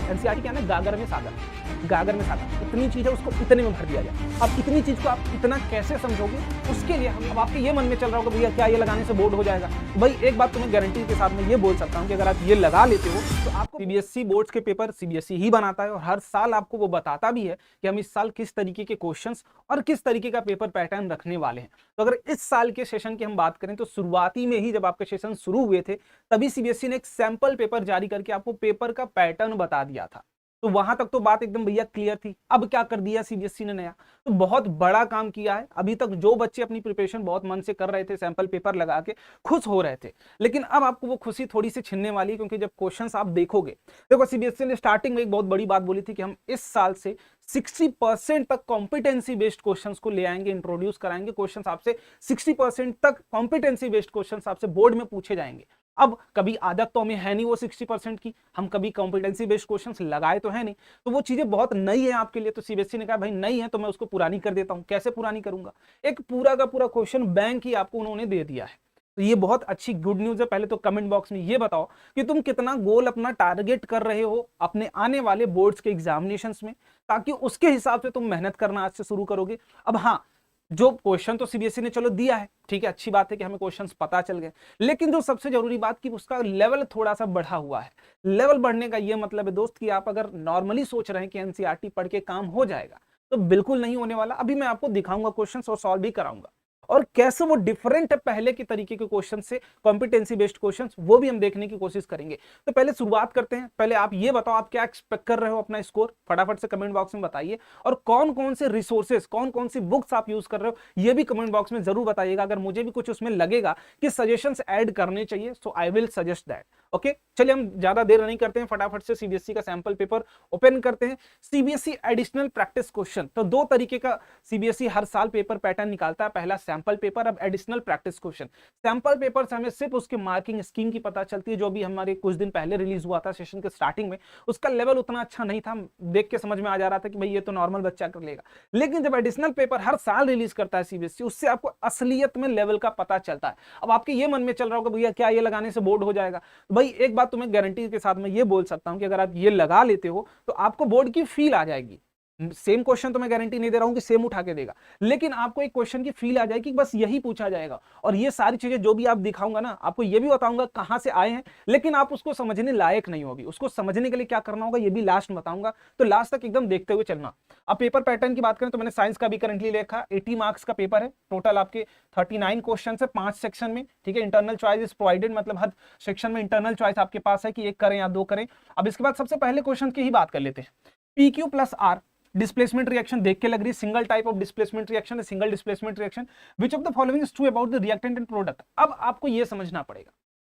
NCERT क्या है ना, गागर में सागर, गागर में सागर, इतनी चीज है उसको इतने में भर दिया जाए। अब इतनी चीज को आप इतना कैसे समझोगे, उसके लिए अब आपके ये मन में चल रहा होगा भैया क्या ये लगाने से बोर्ड हो जाएगा। तो भाई एक बात तुम्हें गारंटी के साथ में ये बोल सकता हूँ कि अगर आप ये लगा लेते हो तो आपको सीबीएसई बोर्ड्स के पेपर सीबीएसई ही बनाता है और हर साल आपको वो बताता भी है कि हम इस साल किस तरीके के क्वेश्चंस और किस तरीके का पेपर पैटर्न रखने वाले हैं। तो अगर इस साल के सेशन की हम बात करें तो शुरुआती में ही जब आपके सेशन शुरू हुए थे तभी सीबीएसई ने एक सैंपल पेपर जारी करके आपको पेपर का पैटर्न बता दिया था। तो वहां तक तो बात एकदम भैया क्लियर थी। अब क्या कर दिया सीबीएसई ने नया, तो बहुत बड़ा काम किया है। अभी तक जो बच्चे अपनी प्रिपरेशन बहुत मन से कर रहे थे, सैंपल पेपर लगा के खुश हो रहे थे, लेकिन अब आपको वो खुशी थोड़ी सी छिनने वाली है, क्योंकि जब क्वेश्चंस आप देखोगे, देखो सीबीएसई ने स्टार्टिंग में एक बहुत बड़ी बात बोली थी कि हम इस साल से 60% तक कॉम्पिटेंसी बेस्ड क्वेश्चंस को ले आएंगे, इंट्रोड्यूस कराएंगे। क्वेश्चंस आपसे 60% तक कॉम्पिटेंसी बेस्ड क्वेश्चंस आपसे बोर्ड में पूछे जाएंगे। अब कभी आदत तो हमें है नहीं वो 60% की, हम कभी कॉम्पिटेंसी बेस्ड क्वेश्चंस लगाए तो है नहीं, तो वो चीजें बहुत नई है आपके लिए। तो सीबीएसई ने कहा भाई नई है तो मैं उसको पुरानी कर देता हूं। कैसे पुरानी करूंगा, एक पूरा का पूरा क्वेश्चन बैंक ही आपको उन्होंने दे दिया है। तो ये बहुत अच्छी गुड न्यूज है। पहले तो कमेंट बॉक्स में ये बताओ कि तुम कितना गोल अपना टारगेट कर रहे हो अपने आने वाले बोर्ड्स के एग्जामिनेशंस में, ताकि उसके हिसाब से तुम मेहनत करना आज से शुरू करोगे। अब हाँ, जो क्वेश्चन तो सीबीएसई ने चलो दिया है, ठीक है, अच्छी बात है कि हमें क्वेश्चंस पता चल गए, लेकिन जो सबसे जरूरी बात कि उसका लेवल थोड़ा सा बढ़ा हुआ है। लेवल बढ़ने का ये मतलब है दोस्त कि आप अगर नॉर्मली सोच रहे हैं कि एनसीईआरटी पढ़ के काम हो जाएगा, तो बिल्कुल नहीं होने वाला। अभी मैं आपको दिखाऊंगा क्वेश्चंस और सॉल्व भी कराऊंगा, और कैसे वो डिफरेंट है पहले के तरीके के क्वेश्चन से, कॉम्पिटेंसी बेस्ड क्वेश्चंस, वो भी हम देखने की कोशिश करेंगे। तो पहले शुरुआत करते हैं। पहले आप ये बताओ आप क्या एक्सपेक्ट कर रहे हो अपना स्कोर, फटाफट से कमेंट बॉक्स में बताइए। और कौन कौन से रिसोर्सेज, कौन कौन सी बुक्स आप यूज कर रहे हो ये भी कमेंट बॉक्स में जरूर बताइएगा। अगर मुझे भी कुछ उसमें लगेगा कि सजेशंस ऐड करने चाहिए, so I will suggest that. Okay, चलिए हम ज्यादा देर नहीं करते हैं, फटाफट से सीबीएसई का सैंपल पेपर ओपन करते हैं। सीबीएसई एडिशनल प्रैक्टिस क्वेश्चन, तो दो तरीके का सीबीएसई हर साल पेपर पैटर्न निकालता है, पहला सैंपल पेपर, अब additional practice question. Sample paper से हमें सिर्फ उसके मार्किंग स्कीम की पता चलती है, जो भी हमारे कुछ दिन पहले रिलीज हुआ था सेशन के स्टार्टिंग में, उसका लेवल उतना अच्छा नहीं था, देख के समझ में आ जा रहा था कि भाई ये तो नॉर्मल बच्चा कर लेगा। लेकिन जब एडिशनल पेपर हर साल रिलीज करता है सीबीएसई, उससे आपको असलियत में लेवल का पता चलता है। अब आपके ये मन में चल रहा होगा भैया क्या ये लगाने से बोर्ड हो जाएगा, तो भाई एक बात तुम्हें गारंटी के साथ मैं ये बोल सकता हूं कि अगर आप ये लगा लेते हो तो आपको बोर्ड की फील आ जाएगी। सेम क्वेश्चन तो मैं गारंटी नहीं दे रहा हूं कि सेम उठा के देगा, लेकिन आपको एक क्वेश्चन की फील आ जाएगी कि बस यही पूछा जाएगा। और ये सारी चीजें जो भी आप दिखाऊंगा ना, आपको ये भी बताऊंगा कहां से आए हैं, लेकिन आप उसको समझने लायक नहीं होगी। उसको समझने के लिए क्या करना होगा ये भी लास्ट में बताऊंगा, तो लास्ट तक एकदम देखते हुए चलना। अब पेपर पैटर्न की बात करें तो मैंने साइंस का भी करंटली लिखा, 80 मार्क्स का पेपर है, टोटल आपके 39 क्वेश्चन है 5 सेक्शन में, ठीक है। इंटरनल चॉइस इज प्रोवाइडेड, मतलब हर सेक्शन में इंटरनल चॉइस आपके पास है कि एक करें या दो करें। अब इसके बाद सबसे पहले क्वेश्चन की ही बात कर लेते हैं। PQ plus R displacement reaction देख के लग रही है, single type of displacement reaction है, single displacement reaction. Which of the following is true about the reactant and product. अब आपको ये समझना पड़ेगा,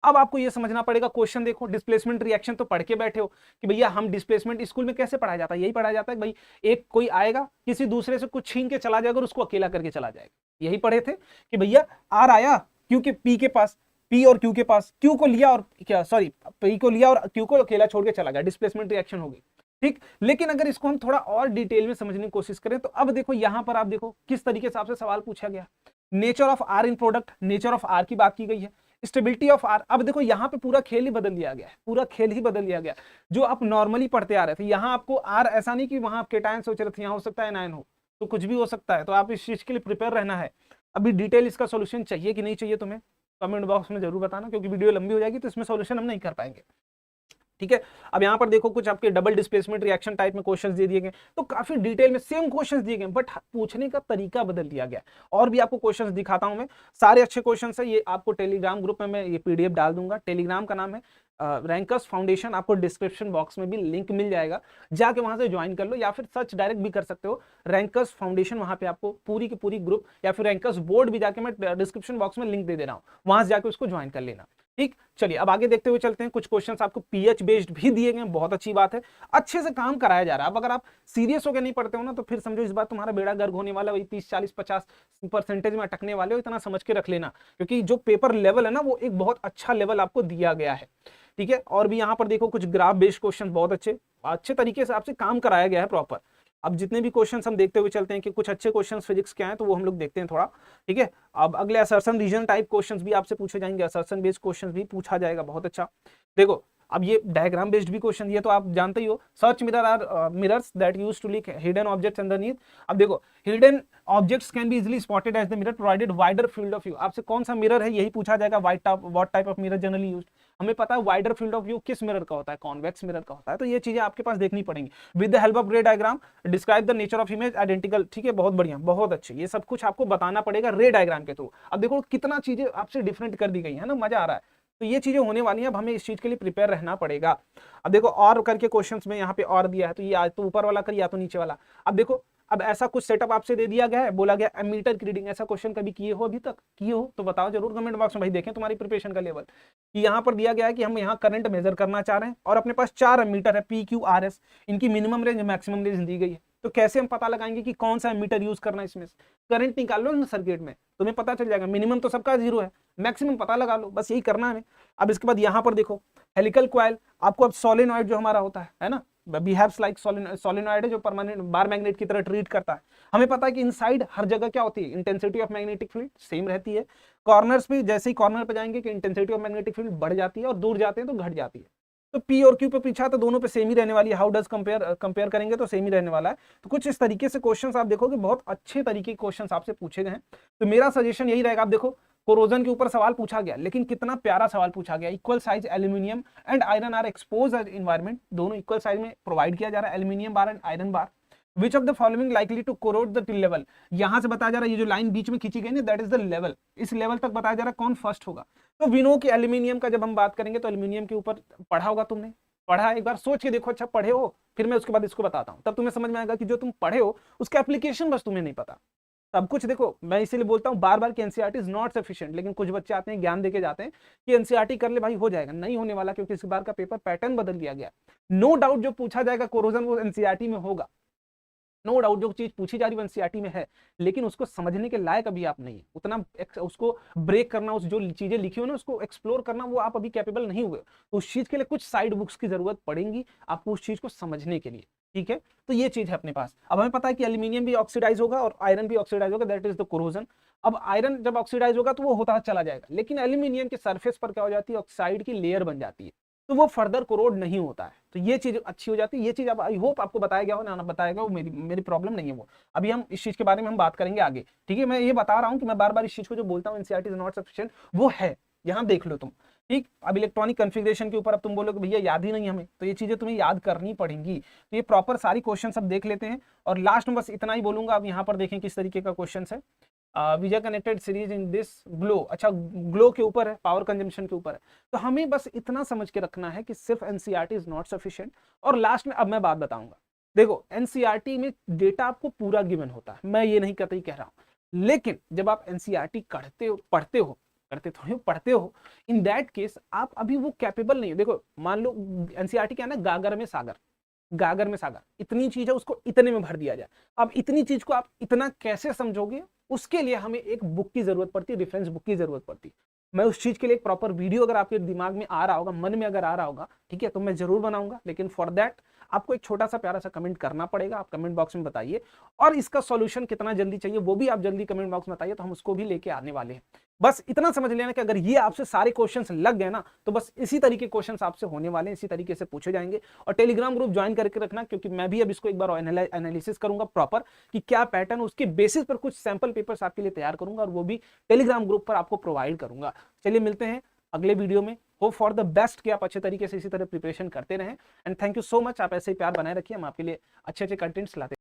अब आपको ये समझना पड़ेगा। क्वेश्चन देखो, डिस्प्लेसमेंट रिएक्शन तो पढ़ के बैठे हो कि भैया हम डिस्प्लेसमेंट स्कूल में कैसे पढ़ाया जाता है, यही पढ़ाया जाता है भाई, एक कोई आएगा किसी दूसरे से कुछ छीन के चला जाएगा और उसको अकेला करके चला जाएगा। यही पढ़े थे कि भैया आर आया क्योंकि पी के पास, पी और क्यू के पास, क्यू को लिया और क्या सॉरी पी को लिया और क्यू को अकेला छोड़ के चला गया, डिस्प्लेसमेंट रिएक्शन हो गई, ठीक। लेकिन अगर इसको हम थोड़ा और डिटेल में समझने की कोशिश करें तो अब देखो यहां पर आप देखो किस तरीके से आपसे सवाल पूछा गया। Nature of R in product, nature of R की बात की गई है, स्टेबिलिटी ऑफ आर। अब देखो यहाँ पे पूरा खेल ही बदल दिया गया है, पूरा खेल ही बदल दिया गया। जो आप नॉर्मली पढ़ते आ रहे थे, यहाँ आपको आर ऐसा नहीं कि वहां आप केटायन सोच रहे थे, यहाँ हो सकता है एनायन हो, तो कुछ भी हो सकता है। तो आप इस चीज के लिए प्रिपेयर रहना है। अभी डिटेल इसका सोल्यूशन चाहिए कि नहीं चाहिए तुम्हें कमेंट बॉक्स में जरूर बताना, क्योंकि वीडियो लंबी हो जाएगी तो इसमें सोल्यूशन हम नहीं कर पाएंगे, ठीक है। अब यहाँ पर देखो कुछ आपके डबल डिस्प्लेसमेंट रिएक्शन टाइप में क्वेश्चंस दे दिए गए, तो काफी डिटेल में सेम क्वेश्चंस दिए गए, बट पूछने का तरीका बदल दिया गया। और भी आपको क्वेश्चंस दिखाता हूं मैं, सारे अच्छे क्वेश्चंस है। ये आपको टेलीग्राम ग्रुप में मैं ये PDF डाल दूंगा, टेलीग्राम का नाम है रैंकर्स फाउंडेशन, आपको डिस्क्रिप्शन बॉक्स में भी लिंक मिल जाएगा, जाके वहां से ज्वाइन कर लो, या फिर सर्च डायरेक्ट भी कर सकते हो रैंकर्स फाउंडेशन। वहां पे आपको पूरी की पूरी ग्रुप, या फिर रैंकर्स बोर्ड भी जाके मैं डिस्क्रिप्शन बॉक्स में लिंक दे रहा हूँ, वहां से जाके उसको ज्वाइन कर लेना, ठीक। चलिए अब आगे देखते हुए चलते हैं। कुछ क्वेश्चंस आपको पीएच बेस्ड भी दिए गए, बहुत अच्छी बात है, अच्छे से काम कराया जा रहा है। अब अगर आप सीरियस होकर नहीं पढ़ते हो ना, तो फिर समझो इस बार तुम्हारा बेड़ा गर्क होने वाला, वही 30 40 50% में अटकने वाले हो, इतना समझ के रख लेना, क्योंकि जो पेपर लेवल है ना वो एक बहुत अच्छा लेवल आपको दिया गया है, ठीक है। और भी यहाँ पर देखो कुछ ग्राफ बेस्ड क्वेश्चन बहुत अच्छे तरीके से आपसे काम कराया गया है प्रॉपर। अब जितने भी क्वेश्चंस हम देखते हुए चलते हैं कि कुछ अच्छे क्वेश्चंस फिजिक्स के हैं, तो वो हम लोग देखते हैं थोड़ा, ठीक है। अब अगले असर्शन रीजन टाइप क्वेश्चंस भी आपसे पूछे जाएंगे, असर्शन बेस्ड क्वेश्चंस भी पूछा जाएगा, बहुत अच्छा। देखो अब ये डायग्राम बेस्ड भी क्वेश्चन, ये तो आप जानते ही हो। Search mirror are mirrors that use to leak hidden objects underneath. अब देखो, hidden objects can be easily spotted as the mirror provided wider field of view. आपसे कौन सा मिरर है यही पूछा जाएगा, what type of mirror generally used. हमें पता है वाइडर फील्ड ऑफ व्यू किस मिरर का होता है, कॉन्वेक्स मिरर का होता है। तो ये चीजें आपके पास देखनी पड़ेंगी। विद द हेल्प ऑफ रे diagram describe the nature of image identical. ठीक है, बहुत बढ़िया, बहुत अच्छे, ये सब कुछ आपको बताना पड़ेगा रे डायग्राम के थ्रू। अब देखो कितना चीजें आपसे डिफरेंट कर दी गई है ना, मजा आ रहा है। तो ये चीजें होने वाली हैं, अब हमें इस चीज के लिए प्रिपेयर रहना पड़ेगा। अब देखो और करके क्वेश्चंस में यहाँ पे और दिया है, तो ये या तो ऊपर वाला कर या तो नीचे वाला। अब देखो, अब ऐसा कुछ सेटअप आपसे दे दिया गया है, बोला गया एमीटर की रीडिंग। ऐसा क्वेश्चन कभी किए हो, अभी तक किए हो तो बताओ जरूर कमेंट बॉक्स में भाई, देखें तुम्हारी प्रिपरेशन का लेवल। कि यहाँ पर दिया गया है कि हम यहाँ करंट मेजर करना चाह रहे हैं और अपने पास 4 एमीटर है पी क्यू आर एस, इनकी मिनिमम रेंज मैक्सिमम रेंज दी गई है। तो कैसे हम पता लगाएंगे कि कौन सा एमीटर यूज करना है इसमें। करंट निकाल लो ना सर्किट में, तुम्हें पता चल जाएगा। मिनिमम तो सबका 0 है, मैक्सिमम पता लगा लो, बस यही करना है। अब इसके बाद यहाँ पर देखो हेलिकल कॉइल, आपको अब सोलेनॉइड जो हमारा होता है ना, बिहेव्स लाइक सोलेनॉइड है जो परमानेंट बार मैग्नेट की तरह ट्रीट करता है। हमें पता है कि इनसाइड हर जगह क्या होती है, intensity of magnetic field same रहती है। कॉर्नर्स पे जैसे ही कॉर्नर पे जाएंगे कि इंटेंसिटी ऑफ मैग्नेटिक फील्ड बढ़ जाती है और दूर जाते हैं तो घट जाती है। तो पी और क्यू पे पीछा तो दोनों पे सेम ही रहने वाली है। हाउ डज कंपेयर करेंगे तो सेम ही रहने वाला है। तो कुछ इस तरीके से क्वेश्चंस आप देखोगे, बहुत अच्छे तरीके के क्वेश्चंस आपसे पूछे गए हैं। तो मेरा सजेशन यही रहेगा, आप देखो कोरोजन के ऊपर सवाल पूछा गया, लेकिन कितना प्यारा सवाल पूछा गया। Equal size aluminium and iron are expose as environment, दोनों इक्वल साइज में प्रोवाइड किया जा रहा है, aluminium bar and iron bar. Which of the following likely to corrode the till level, यहां से बताया जा रहा है, ये जो लाइन बीच में खींची गई ना, दैट इज द लेवल, इस लेवल तक बताया जा रहा है कौन फर्स्ट होगा। तो वी नो कि एल्यूमिनियम का जब हम बात करेंगे तो एल्यूमिनियम के ऊपर पढ़ा होगा तुमने, पढ़ा, एक बार सोच के देखो, अच्छा पढ़े हो, फिर मैं उसके बाद इसको बताता हूं, तब तुम्हें समझ में आएगा कि जो तुम पढ़े हो उसका एप्लीकेशन बस तुम्हें नहीं पता। सब कुछ देखो, मैं इसीलिए बोलता हूं बार बार कि एनसीईआरटी इज नॉट सफिशिएंट। लेकिन कुछ बच्चे आते हैं ज्ञान देके जाते हैं कि एनसीईआरटी कर ले भाई हो जाएगा, नहीं होने वाला, क्योंकि इस बार का पेपर पैटर्न बदल दिया गया। नो डाउट जो पूछा जाएगा कोरोजन वो एनसीईआरटी में होगा, नो डाउट जो चीज पूछी जा रही है एनसीईआरटी में है, लेकिन उसको समझने के लायक अभी आप नहीं है उतना, उसको ब्रेक करना, उस जो चीजें लिखी हो ना उसको एक्सप्लोर करना, वो आप अभी कैपेबल नहीं हुए। तो उस चीज के लिए कुछ साइड बुक्स की जरूरत पड़ेगी आपको उस चीज को समझने के लिए। ठीक है, तो ये चीज है अपने पास। अब हमें पता है कि एल्यूमिनियम भी ऑक्सीडाइज होगा और आयरन भी ऑक्सीडाइज होगा, दैट इज द कोरोजन। अब आयरन जब ऑक्सीडाइज होगा तो वो होता चला जाएगा, लेकिन एल्यूमिनियम के सरफेस पर क्या हो जाती है, ऑक्साइड की लेयर बन जाती है, तो वो फर्दर कोरोड नहीं होता है। तो ये चीज अच्छी हो जाती है। ये चीज अब आई होप आपको बताया गया हो ना, बताएगा वो मेरी प्रॉब्लम नहीं है वो। अभी हम इस चीज के बारे में हम बात करेंगे आगे। ठीक है, मैं ये बता रहा हूँ कि मैं बार बार इस चीज को जो बोलता हूँ एनसीईआरटी इज नॉट सफिशिएंट, वो है, यहाँ देख लो तुम। ठीक, अब इलेक्ट्रॉनिक कॉन्फ़िगरेशन के ऊपर अब तुम बोलोगे भैया याद ही नहीं हमें, तो ये चीजें तुम्हें याद करनी पड़ेंगी। तो ये प्रॉपर सारी क्वेश्चन सब देख लेते हैं, और लास्ट में बस इतना ही बोलूंगा। अब यहाँ पर देखें किस तरीके का क्वेश्चन है। विजय connected series in this glow, अच्छा ग्लो के ऊपर है, पावर कंजम्पशन के ऊपर है। तो हमें बस इतना समझ के रखना है कि सिर्फ एनसीईआरटी इज नॉट सफिशिएंट। और लास्ट में अब मैं बात बताऊंगा, देखो एनसीईआरटी में डेटा आपको पूरा गिवन होता है, मैं ये नहीं कतई कह रहा हूं, लेकिन जब आप एनसीईआरटी पढ़ते हो, इन दैट केस आप अभी वो कैपेबल नहीं हो। देखो मान लो एनसीईआरटी क्या है ना, गागर में सागर, इतनी चीज है उसको इतने में भर दिया जाए। अब इतनी चीज को आप इतना कैसे समझोगे, उसके लिए हमें एक बुक की जरूरत पड़ती है, रेफरेंस बुक की जरूरत पड़ती है। मैं उस चीज के लिए एक प्रॉपर वीडियो अगर आपके दिमाग में आ रहा होगा, मन में अगर आ रहा होगा, ठीक है, तो मैं जरूर बनाऊंगा। लेकिन फॉर दैट आपको एक छोटा सा प्यारा सा कमेंट करना पड़ेगा। आप कमेंट बॉक्स में बताइए, और इसका सॉल्यूशन कितना जल्दी चाहिए वो भी आप जल्दी कमेंट बॉक्स में बताइए, तो हम उसको भी लेके आने वाले हैं। बस इतना समझ लेना कि अगर ये आपसे सारे क्वेश्चंस लग गए ना, तो बस इसी तरीके क्वेश्चंस आपसे होने वाले हैं, इसी तरीके से पूछे जाएंगे। और टेलीग्राम ग्रुप ज्वाइन करके रखना, क्योंकि मैं भी अब इसको एक बार एनालिसिस करूंगा प्रॉपर कि क्या पैटर्न, उसके बेसिस पर कुछ सैंपल पेपर्स आपके लिए तैयार करूंगा, और वो भी टेलीग्राम ग्रुप पर आपको प्रोवाइड करूंगा। चलिए मिलते हैं अगले वीडियो में। होप फॉर द बेस्ट कि आप अच्छे तरीके से इसी तरह प्रिपरेशन करते रहें। And thank you so much, आप ऐसे ही प्यार बनाए रखिए, हम आपके लिए अच्छे कंटेंट्स लाते हैं।